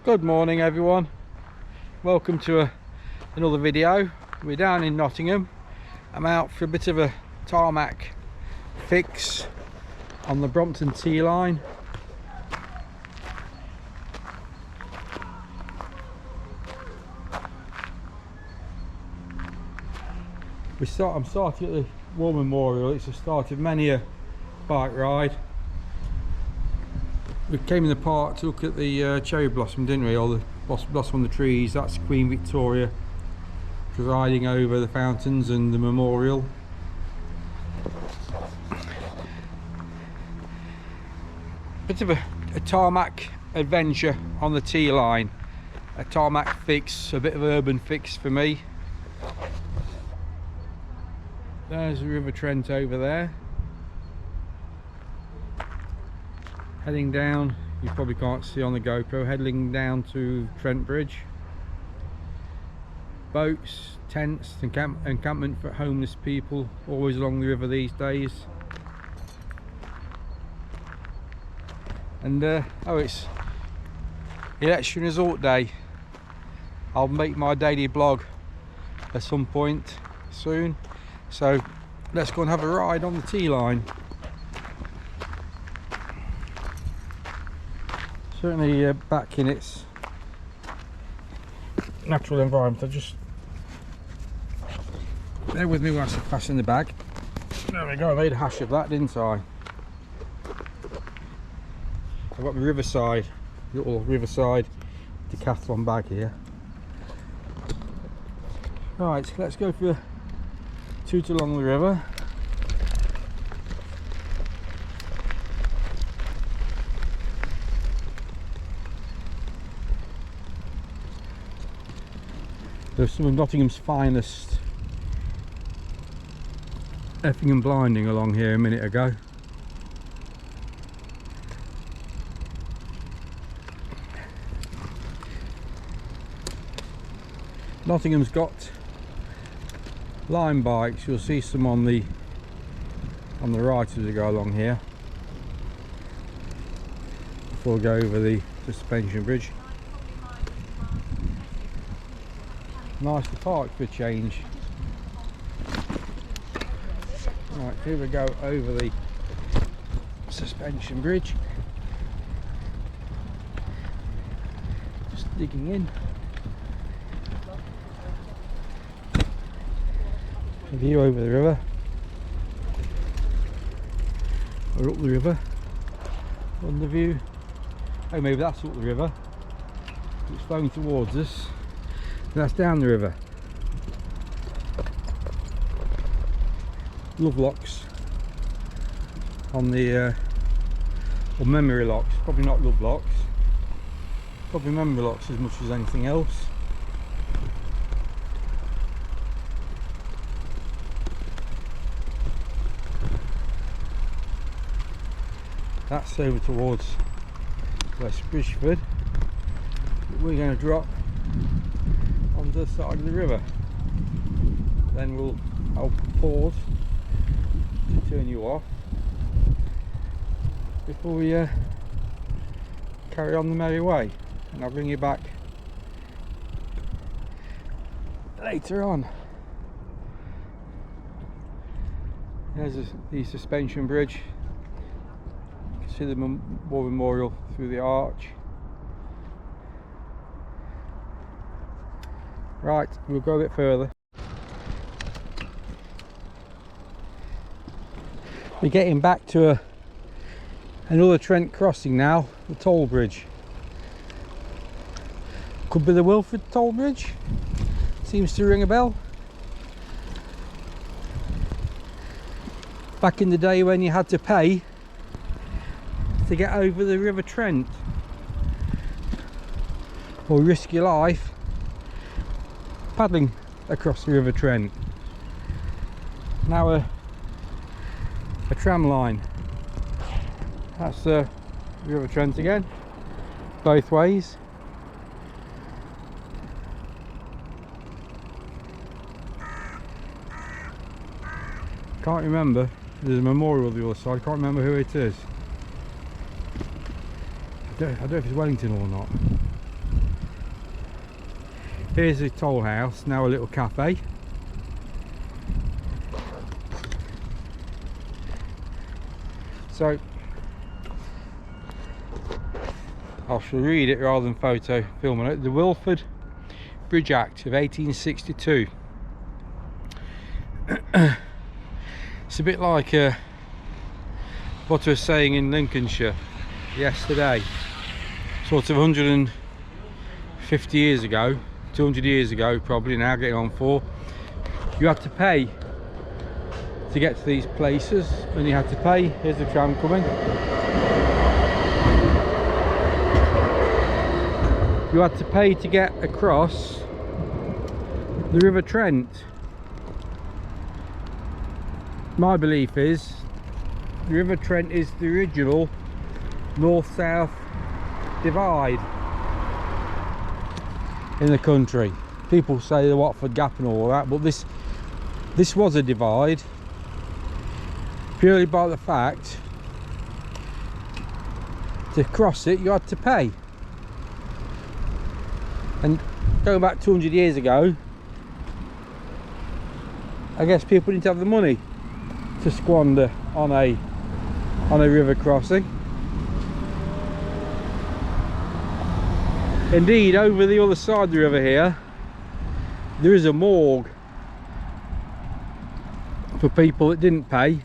Good morning everyone, welcome to another video. We're down in Nottingham. I'm out for a bit of a tarmac fix on the Brompton T line. I'm starting at the War Memorial. It's the start of many a bike ride. We came in the park to look at the cherry blossom, didn't we? All the blossom on the trees. That's Queen Victoria presiding over the fountains and the memorial. Bit of a tarmac adventure on the T line. A tarmac fix, a bit of urban fix for me. There's the River Trent over there. Heading down, you probably can't see on the GoPro, heading down to Trent Bridge. Boats, tents, encampment for homeless people, always along the river these days. And oh, it's election resort day. I'll make my daily blog at some point soon. So let's go and have a ride on the T line. Certainly back in its natural environment. I just bear with me whilst I pass in the bag. There we go, I made a hash of that, didn't I? I've got my Riverside, little Riverside decathlon bag here. Right, let's go for a toot along the river. There's some of Nottingham's finest effing and blinding along here a minute ago. Nottingham's got line bikes. You'll see some on the right as we go along here before we go over the suspension bridge. Nice to park for a change. Right, here we go over the suspension bridge. Just digging in. A view over the river. Or up the river. On the view. Oh, maybe that's up the river. It's flowing towards us. That's down the river. Love locks on the or memory locks, probably not love locks, probably memory locks as much as anything else. That's over towards West Bridgeford. We're going to drop on the side of the river. Then I'll pause to turn you off before we carry on the merry way, and I'll bring you back later on. There's the suspension bridge. You can see the War Memorial through the arch. Right, we'll go a bit further. We're getting back to another Trent crossing now, the toll bridge. Could be the Wilford toll bridge. Seems to ring a bell. Back in the day when you had to pay to get over the River Trent, or risk your life paddling across the River Trent. Now a tram line. That's the River Trent again, both ways. Can't remember. There's a memorial on the other side. Can't remember who it is. I don't know if it's Wellington or not. Here's the toll house, now a little cafe. So I shall read it rather than photo filming it. The Wilford Bridge Act of 1862. It's a bit like what I was saying in Lincolnshire yesterday. Sort of 150 years ago, 200 years ago probably now, getting on for, you had to pay to get to these places, and you had to pay. Here's the tram coming. You had to pay to get across the River Trent. My belief is the River Trent is the original north-south divide in the country. People say the Watford Gap and all that, but this was a divide purely by the fact to cross it you had to pay. And going back 200 years ago, I guess people didn't have the money to squander on a river crossing. Indeed, over the other side of the river here, there is a morgue for people that didn't pay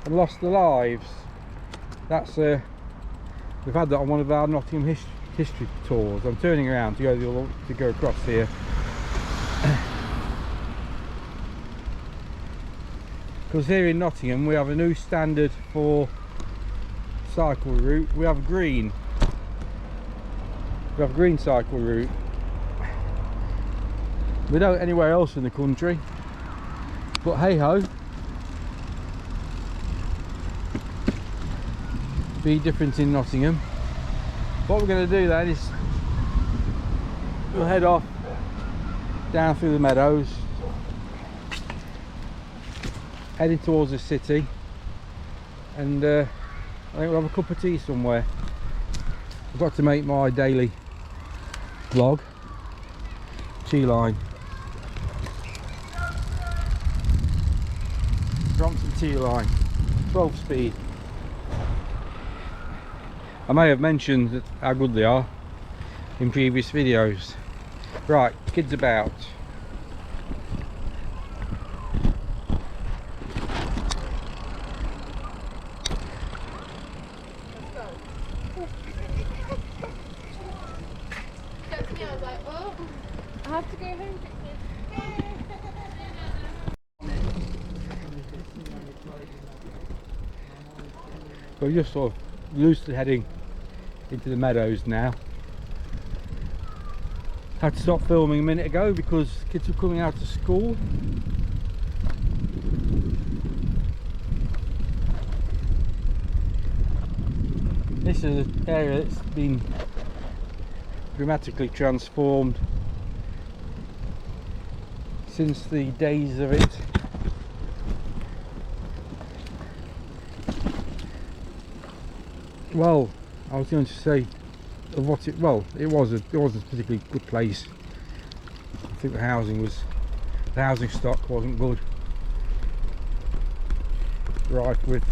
and lost their lives. That's we've had that on one of our Nottingham history tours. I'm turning around to go across here. Because here in Nottingham we have a new standard for cycle route. We have green. We have a green cycle route. We don't anywhere else in the country. But hey ho. Be different in Nottingham. What we're going to do then is we'll head off down through the Meadows, heading towards the city, and I think we'll have a cup of tea somewhere. I've got to make my daily vlog. Tea line. Brompton tea line, 12 speed. I may have mentioned how good they are in previous videos. Right, kids about. I was like, oh, I have to go home quickly. We're just sort of loosely heading into the Meadows now. Had to stop filming a minute ago because kids were coming out of school. This is an area that's been dramatically transformed since the days of it. Well, I was going to say of what it wasn't a particularly good place. I think the housing stock wasn't good, rife with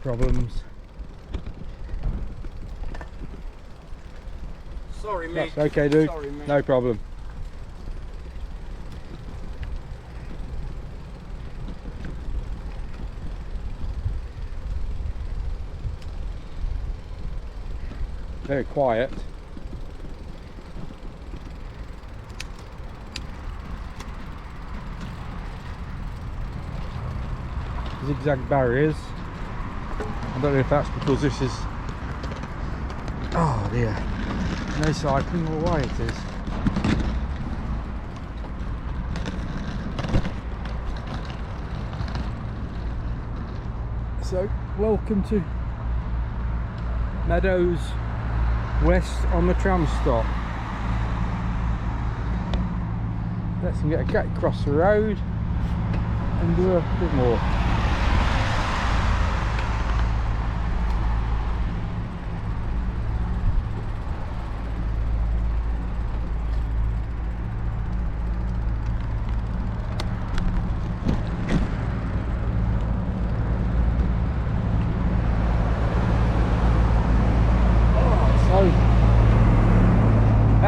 problems. Sorry, mate. That's okay, dude. Sorry, mate. No problem. Very quiet. Zigzag barriers. I don't know if that's because this is, oh dear, no cycling or why it is. So welcome to Meadows West on the tram stop. Let's get across the road and do a bit more.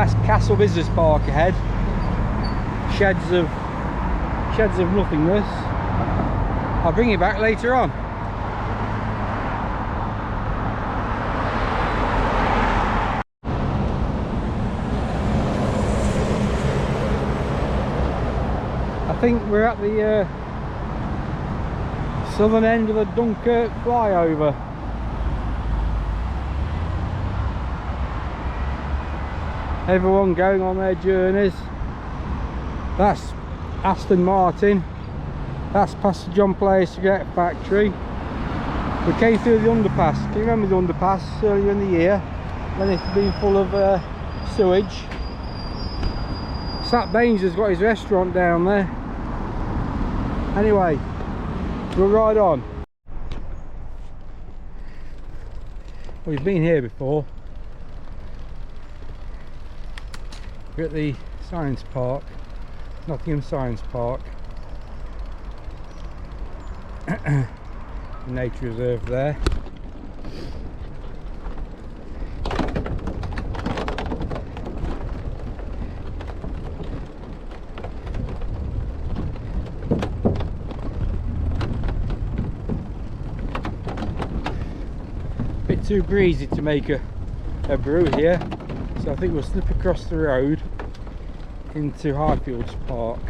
That's Castle Business Park ahead. Sheds of nothingness. I'll bring you back later on. I think we're at the southern end of the Dunkirk flyover. Everyone going on their journeys. That's Aston Martin. That's past the John Player Cigarette Factory. We came through the underpass. Can you remember the underpass earlier in the year when it's been full of sewage? Sat Baines has got his restaurant down there. Anyway, we'll ride on. We've been here before. We're at the Science Park, Nottingham Science Park. The nature reserve there. Bit too breezy to make a brew here, so I think we'll slip across the road into Highfields Park.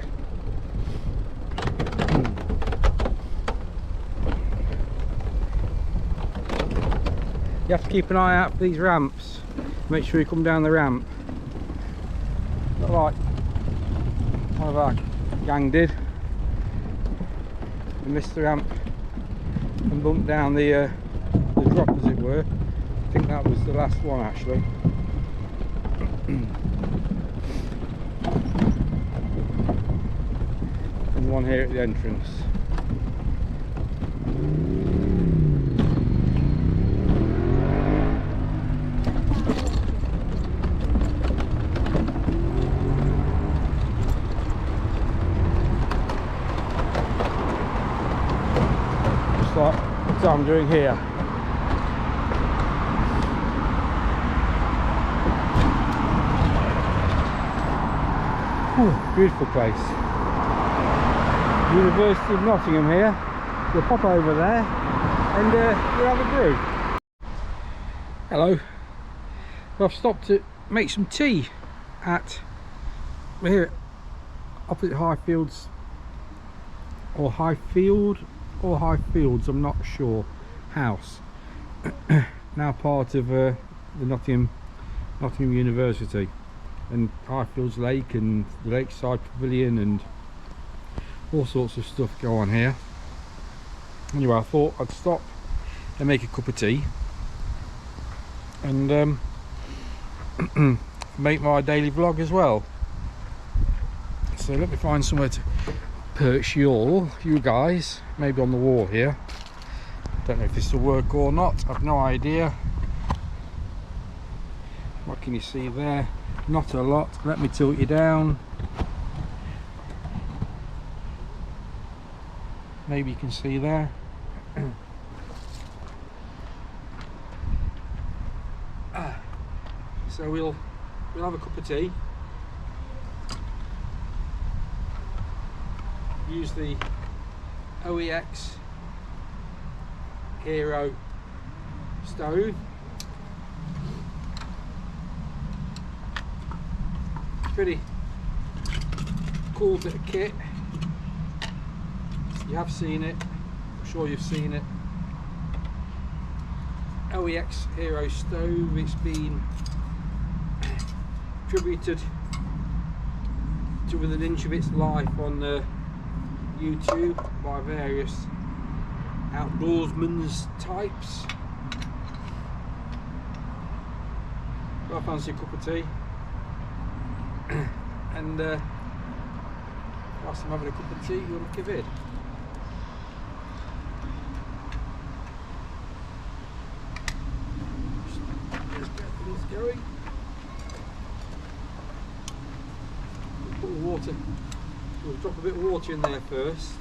You have to keep an eye out for these ramps. Make sure you come down the ramp. Not like one of our gang did. We missed the ramp and bumped down the drop, as it were. I think that was the last one actually. And one here at the entrance. Just like what I'm doing here. Oh, beautiful place. University of Nottingham here. We'll pop over there and we'll have a brew. Hello. Well, I've stopped to make some tea we're here opposite Highfields, or Highfields, I'm not sure, house. Now part of the Nottingham University, and Highfields Lake and the Lakeside Pavilion and all sorts of stuff go on here. Anyway, I thought I'd stop and make a cup of tea and make my daily vlog as well. So let me find somewhere to perch you guys, maybe on the wall here. Don't know if this will work or not, I've no idea. What can you see there? Not a lot. Let me tilt you down. Maybe you can see there. So we'll have a cup of tea. Use the OEX Hero stove. Pretty cool bit of kit. You have seen it, I'm sure you've seen it. OEX Hero stove. It's been attributed to within an inch of its life on YouTube by various outdoorsman's types. Well, I fancy a cup of tea. And whilst I'm having a cup of tea, you'll look a vid. Just get things going. We'll put the water. We'll drop a bit of water in there first.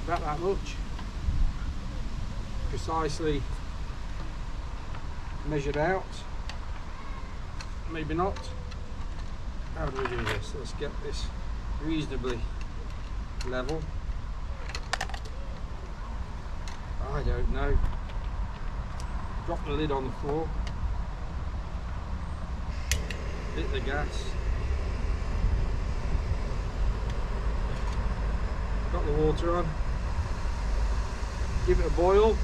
About that much. precisely measured out. Maybe not. How do we do this? Let's get this reasonably level. I don't know. Drop the lid on the floor. Lit the gas. Got the water on. Give it a boil.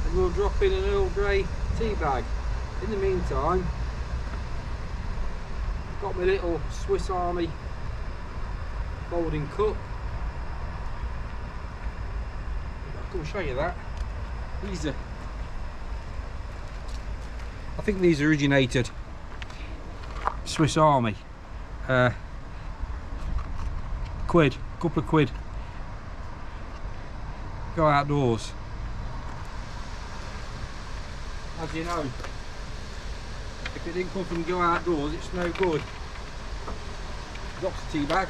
And we'll drop in an Earl Grey tea bag. In the meantime, I've got my little Swiss Army folding cup. I can show you that. These are, I think these originated Swiss Army. Quid, couple of quid. Go outdoors. As you know, if it didn't come from Go Outdoors, it's no good. Drops the tea bag.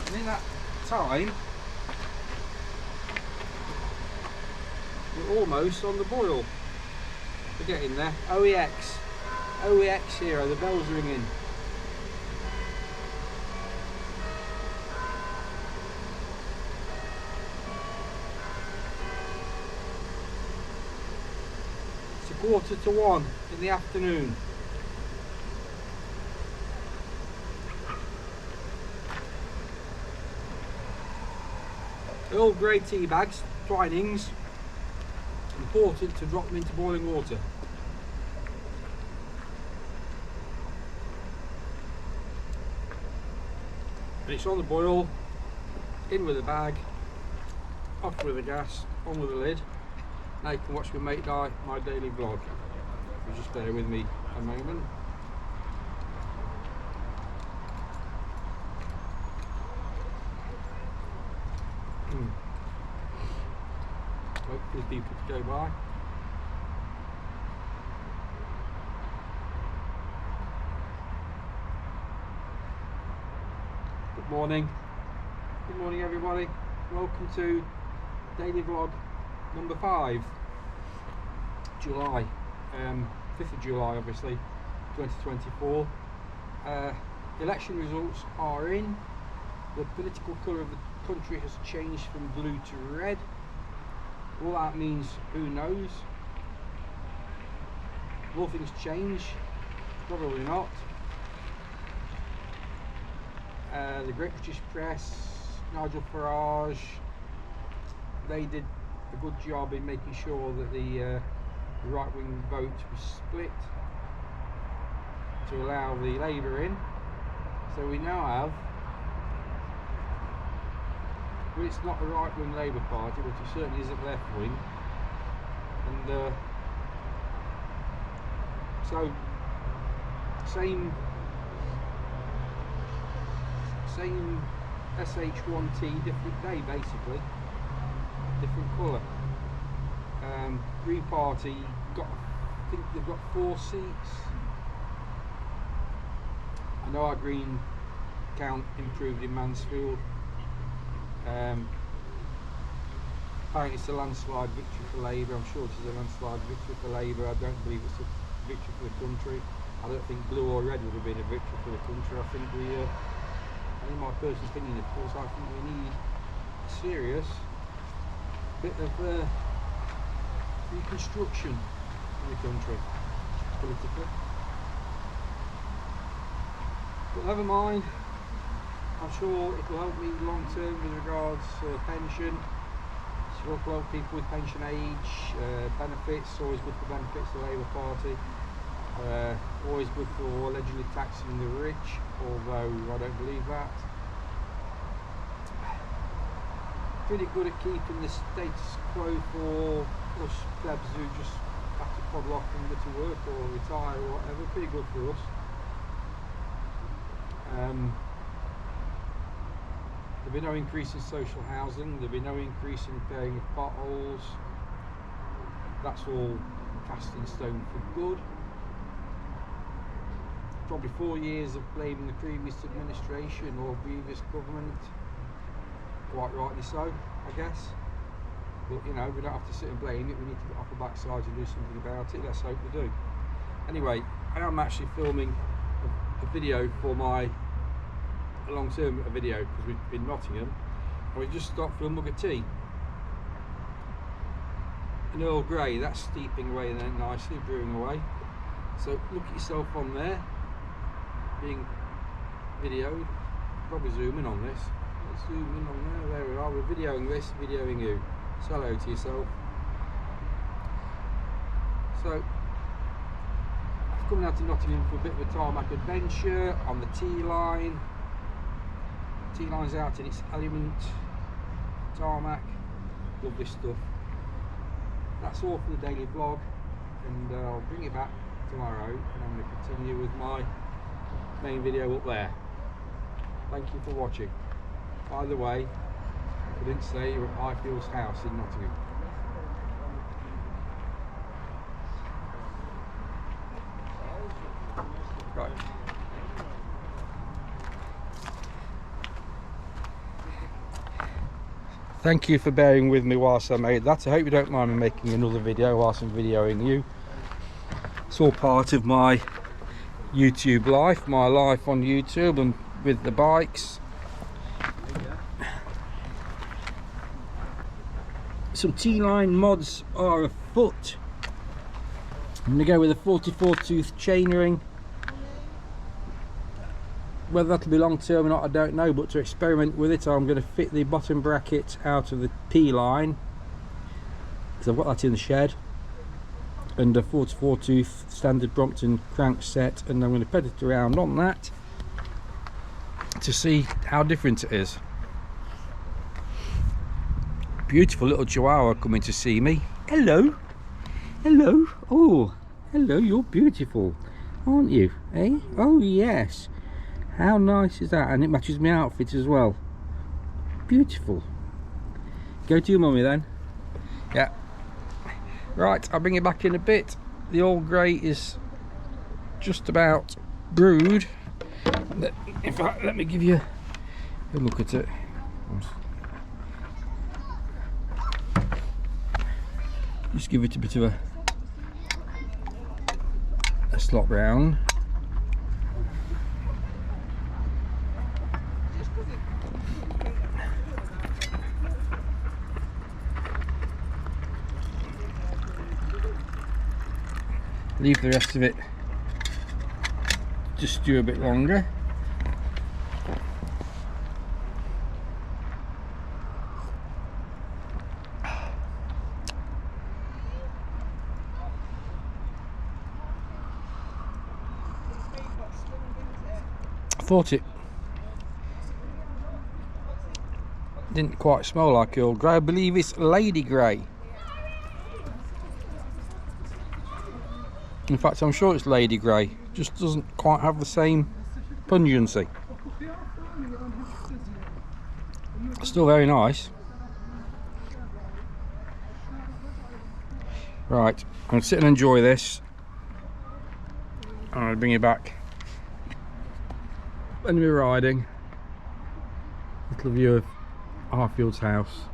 And in that time, we're almost on the boil. We're getting there. OEX Hero, the bell's ringing. It's 1:45 in the afternoon. Earl Grey tea bags, Twinings, important to drop them into boiling water. And it's on the boil, in with the bag, off with the gas, on with the lid. Now you can watch me make my daily vlog. You just bear with me a moment. Wait for the people to go by. Good morning. Good morning everybody. Welcome to daily vlog number 5. July. 5th of July obviously, 2024. Election results are in. The political colour of the country has changed from blue to red. All that means, who knows? Will things change? Probably not. The Great British Press, Nigel Farage, they did a good job in making sure that the right-wing vote was split to allow the Labour in. So we now have, well, it's not a right-wing Labour Party, but it certainly isn't left-wing. And so, same SH1T, different day basically, different colour. Green Party got, I think they've got 4 seats. I know our Green count improved in Mansfield. Apparently it's a landslide victory for Labour. I'm sure it is a landslide victory for Labour. I don't believe it's a victory for the country. I don't think blue or red would have been a victory for the country. I think in my personal opinion, of course, I think we need a serious bit of reconstruction in the country, politically. But never mind, I'm sure it will help me long term with regards to pension. It will help people with pension age, benefits, always good for benefits, the Labour Party. Always good for allegedly taxing the rich, although I don't believe that. Pretty good at keeping the status quo for us plebs who just have to puddle off and go to work or retire or whatever. Pretty good for us. There'll be no increase in social housing, there'll be no increase in repairing of potholes. That's all cast in stone for good. Probably 4 years of blaming the previous administration or previous government. quite rightly so, I guess. But you know, we don't have to sit and blame it, we need to get off the backside and do something about it. Let's hope we do. Anyway, I am actually filming a video for my long-term video, because we've been in Nottingham and we just stopped for a mug of tea. An Earl Grey, that's steeping away then nicely, brewing away. So look at yourself on there, being videoed. Probably zoom in on this. Let's zoom in on there. There we are. We're videoing this, videoing you. Say hello to yourself. So I've come out to Nottingham for a bit of a tarmac adventure on the T-line. T-line's out in its element. Tarmac. Lovely stuff. That's all for the daily vlog, and I'll bring it back tomorrow, and I'm going to continue with my main video up there. Thank you for watching. By the way, I didn't say you're at Highfields house in Nottingham. Right. Thank you for bearing with me whilst I made that. I hope you don't mind me making another video whilst I'm videoing you. It's all part of my YouTube life, my life on YouTube and with the bikes. Some T-line mods are afoot. I'm going to go with a 44 tooth chainring. Whether that'll be long term or not, I don't know, but to experiment with it, I'm going to fit the bottom bracket out of the P line, because I've got that in the shed, and a 44 tooth standard Brompton crank set, and I'm going to pedal it around on that to see how different it is. Beautiful little Chihuahua coming to see me. Hello, hello. Oh, hello, you're beautiful, aren't you? Eh? Oh yes. How nice is that? And it matches my outfit as well. Beautiful. Go to your mummy then. Yeah. Right, I'll bring it back in a bit. The Earl Grey is just about brewed. In fact, let me give you a look at it. Just give it a bit of a slop round. Leave the rest of it just stew a bit longer. I thought it didn't quite smell like Earl Grey. I believe it's Lady Grey. In fact, I'm sure it's Lady Grey, just doesn't quite have the same pungency. Still very nice. Right, I'm going to sit and enjoy this. I'll bring you back when we're riding. Little view of Highfields house.